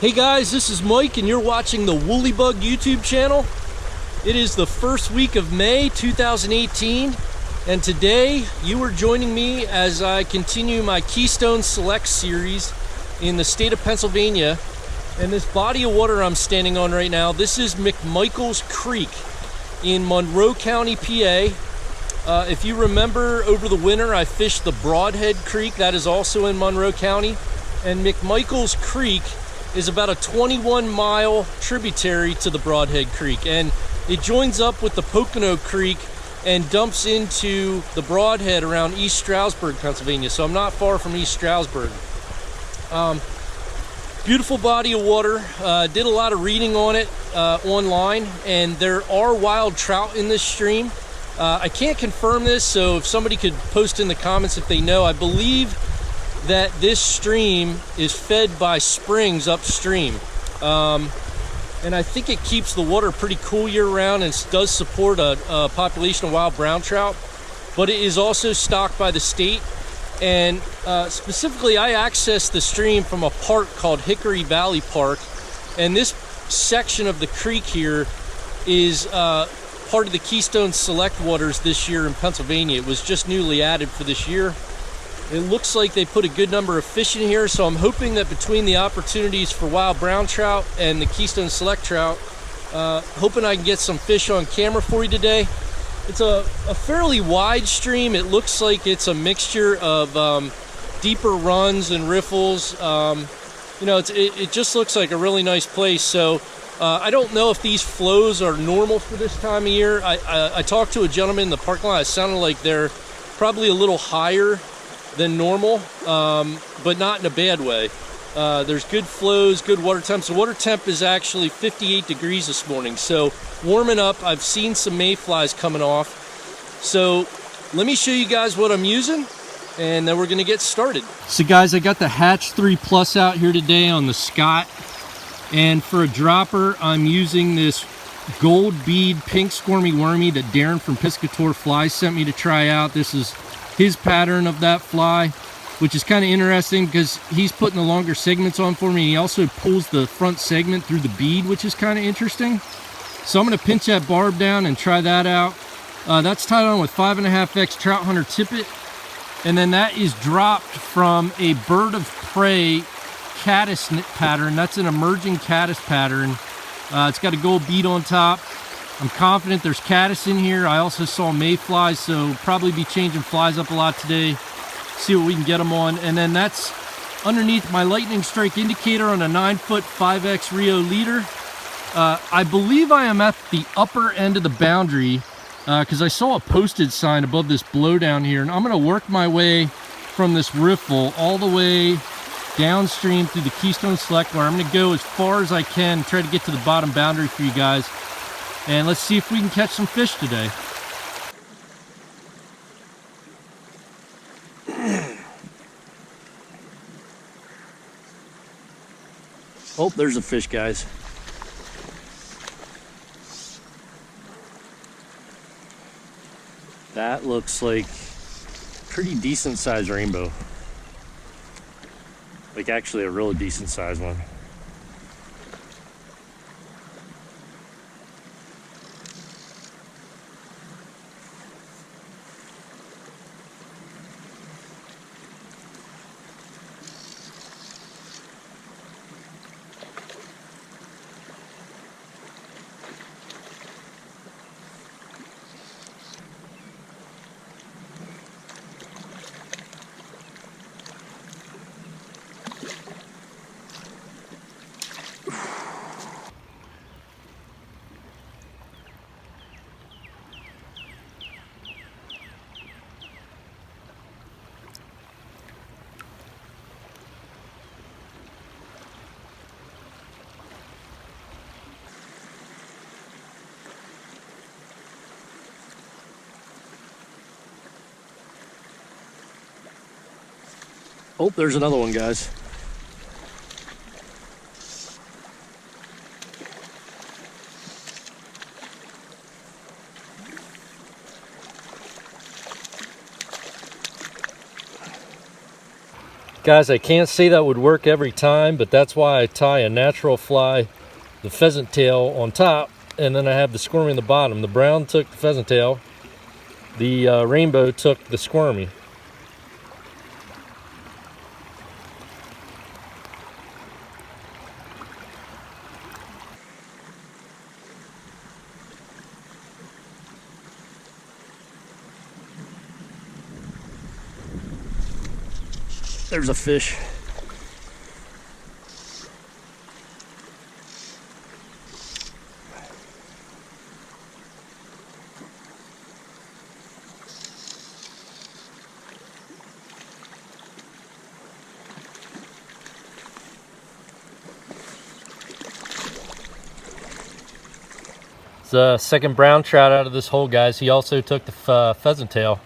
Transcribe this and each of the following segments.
Hey guys, this is Mike and you're watching the Woolly Bug YouTube channel. It is the first week of May 2018 and today you are joining me as I continue my Keystone Select series in the state of Pennsylvania. And this body of water I'm standing on right now, this is McMichael Creek in Monroe County, PA. If you remember, over the winter I fished the Brodhead Creek, that is also in Monroe County. And McMichael Creek is about a 21-mile tributary to the Brodhead Creek, and it joins up with the Pocono Creek and dumps into the Brodhead around East Stroudsburg, Pennsylvania. So I'm not far from East Stroudsburg. Beautiful body of water. Did a lot of reading on it online, and there are wild trout in this stream. I can't confirm this, so if somebody could post in the comments if they know. I believe that this stream is fed by springs upstream, and I think it keeps the water pretty cool year round and does support a population of wild brown trout, but it is also stocked by the state. And specifically I access the stream from a park called Hickory Valley Park, and this section of the creek here is part of the Keystone Select waters this year in Pennsylvania. It was just newly added for this year. It looks like they put a good number of fish in here, so I'm hoping that between the opportunities for wild brown trout and the Keystone Select trout, hoping I can get some fish on camera for you today. It's a fairly wide stream. It looks like it's a mixture of deeper runs and riffles. You know, it just looks like a really nice place. So I don't know if these flows are normal for this time of year. I talked to a gentleman in the parking lot. It sounded like they're probably a little higher than normal, but not in a bad way. There's good flows, good water temps. The water temp is actually 58 degrees this morning, so warming up. I've seen some mayflies coming off. So let me show you guys what I'm using, and then we're gonna get started. So guys, I got the Hatch 3 Plus out here today on the Scott, and for a dropper, I'm using this gold bead pink squirmy wormy that Darren from Piscator Flies sent me to try out. This is his pattern of that fly, which is kind of interesting because he's putting the longer segments on for me. He also pulls the front segment through the bead, which is kind of interesting. So I'm going to pinch that barb down and try that out. That's tied on with 5.5X Trout Hunter tippet, and then that is dropped from a bird of prey caddis pattern. That's an emerging caddis pattern. It's got a gold bead on top. I'm confident there's caddis in here. I also saw mayflies, so probably be changing flies up a lot today. See what we can get them on. And then that's underneath my lightning strike indicator on a 9-foot 5X Rio leader. I believe I am at the upper end of the boundary because I saw a posted sign above this blowdown here, and I'm going to work my way from this riffle all the way downstream through the Keystone Select, where I'm going to go as far as I can, try to get to the bottom boundary for you guys. And let's see if we can catch some fish today. Oh, there's a fish, guys. That looks like pretty decent sized rainbow. Like actually a really decent sized one. Oh, there's another one, guys. Guys, I can't say that would work every time, but that's why I tie a natural fly, the pheasant tail on top, and then I have the squirmy on the bottom. The brown took the pheasant tail, the rainbow took the squirmy. There's a fish. It's the second brown trout out of this hole, guys. He also took the pheasant tail.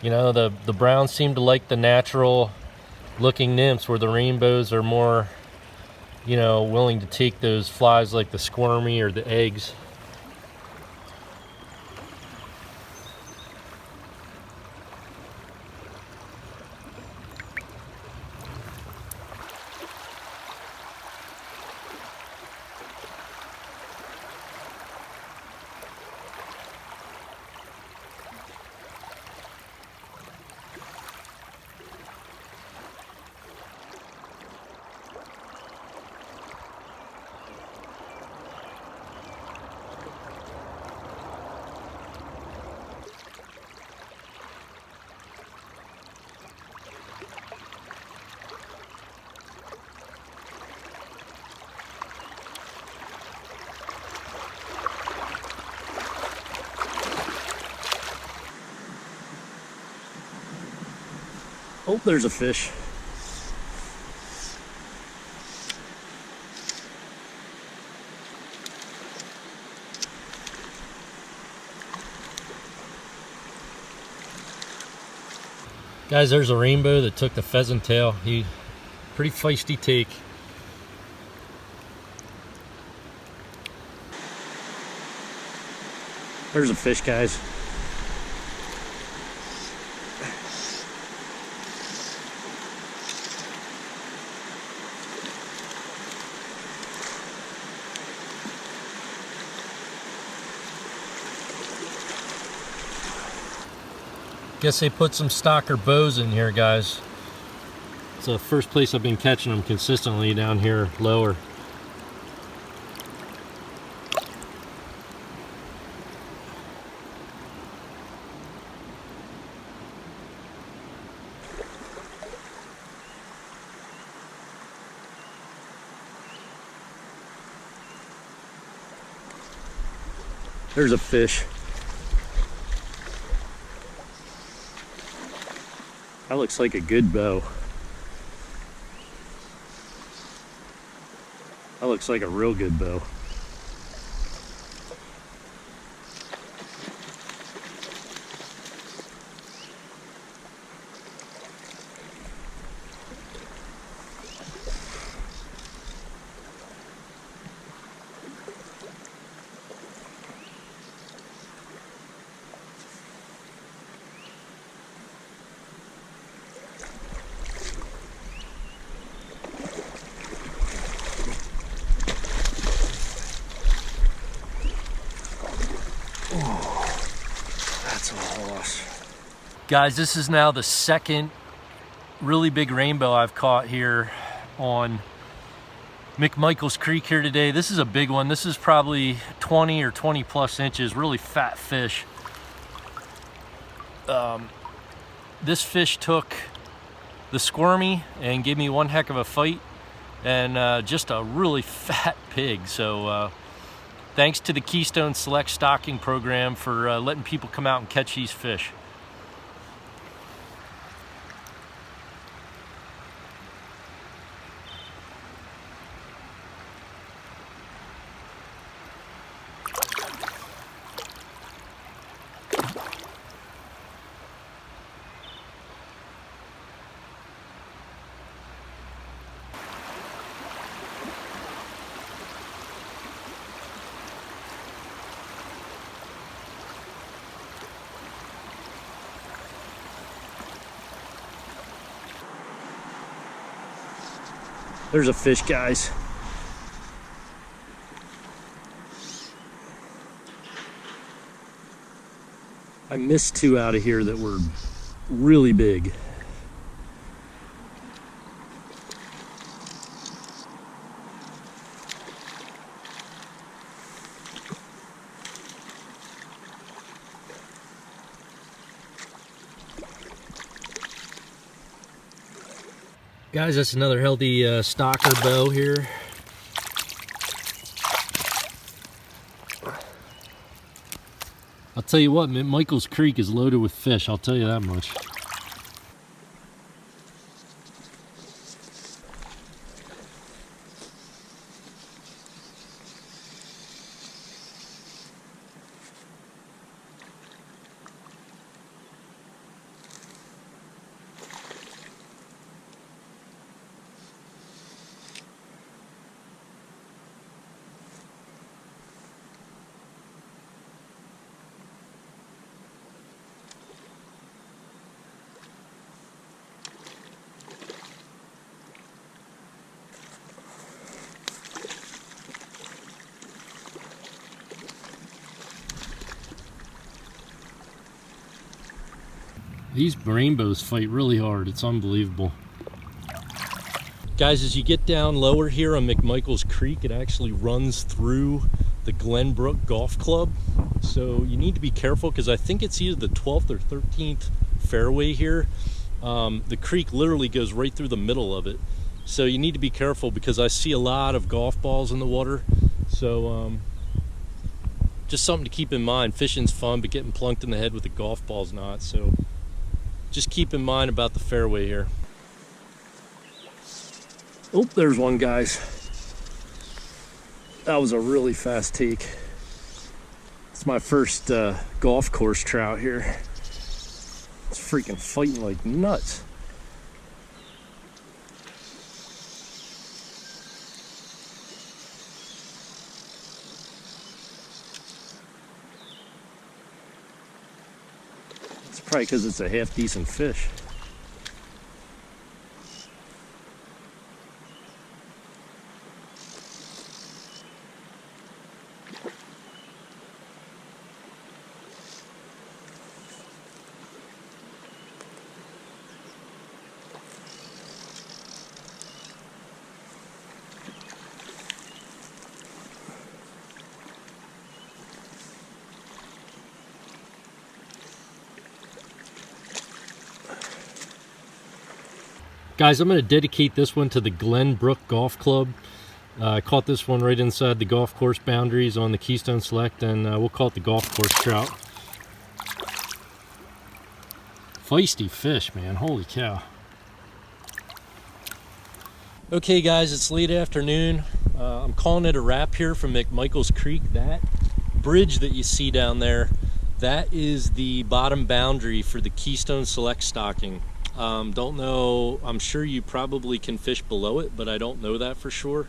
You know, the browns seem to like the natural looking nymphs, where the rainbows are more, you know, willing to take those flies like the squirmy or the eggs. Oh, there's a fish. Guys, there's a rainbow that took the pheasant tail. He pretty feisty take. There's a fish, guys. Guess they put some stocker bows in here, guys. It's the first place I've been catching them consistently down here lower. There's a fish. That looks like a good bow. That looks like a real good bow. Guys, this is now the second really big rainbow I've caught here on McMichael's Creek here today. This is a big one. This is probably 20 or 20 plus inches, really fat fish. This fish took the squirmy and gave me one heck of a fight, and just a really fat pig. So thanks to the Keystone Select Stocking Program for letting people come out and catch these fish. There's a fish, guys. I missed two out of here that were really big. Guys, that's another healthy stalker bow here. I'll tell you what, McMichael Creek is loaded with fish, I'll tell you that much. These rainbows fight really hard. It's unbelievable. Guys, as you get down lower here on McMichael Creek, it actually runs through the Glen Brook Golf Club. So you need to be careful because I think it's either the 12th or 13th fairway here. The creek literally goes right through the middle of it. So you need to be careful because I see a lot of golf balls in the water. So just something to keep in mind. Fishing's fun, but getting plunked in the head with a golf ball's not. So just keep in mind about the fairway here. Oh, there's one, guys. That was a really fast take. It's my first golf course trout here. It's freaking fighting like nuts. It's probably because it's a half decent fish. Guys, I'm going to dedicate this one to the Glen Brook Golf Club. I caught this one right inside the golf course boundaries on the Keystone Select, and we'll call it the golf course trout. Feisty fish, man. Holy cow. Okay, guys, it's late afternoon. I'm calling it a wrap here from McMichael Creek. That bridge that you see down there, that is the bottom boundary for the Keystone Select stocking. Don't know, I'm sure you probably can fish below it, but I don't know that for sure.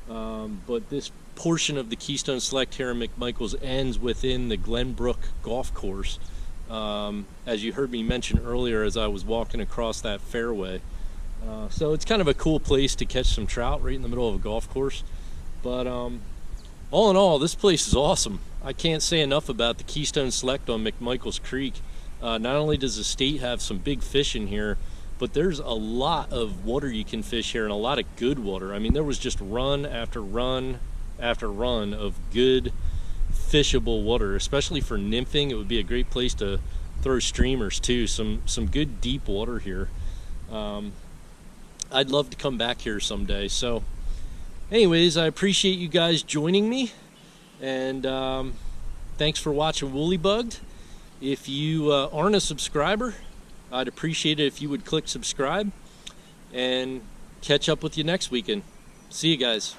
But this portion of the Keystone Select here in McMichael's ends within the Glen Brook Golf Course, as you heard me mention earlier as I was walking across that fairway. So it's kind of a cool place to catch some trout right in the middle of a golf course. But all in all, this place is awesome. I can't say enough about the Keystone Select on McMichael Creek. Not only does the state have some big fish in here, but there's a lot of water you can fish here and a lot of good water. I mean, there was just run after run after run of good fishable water, especially for nymphing. It would be a great place to throw streamers too. Some good deep water here. I'd love to come back here someday. So anyways, I appreciate you guys joining me, and thanks for watching Woolly Bugged. If you aren't a subscriber, I'd appreciate it if you would click subscribe, and catch up with you next weekend. See you guys.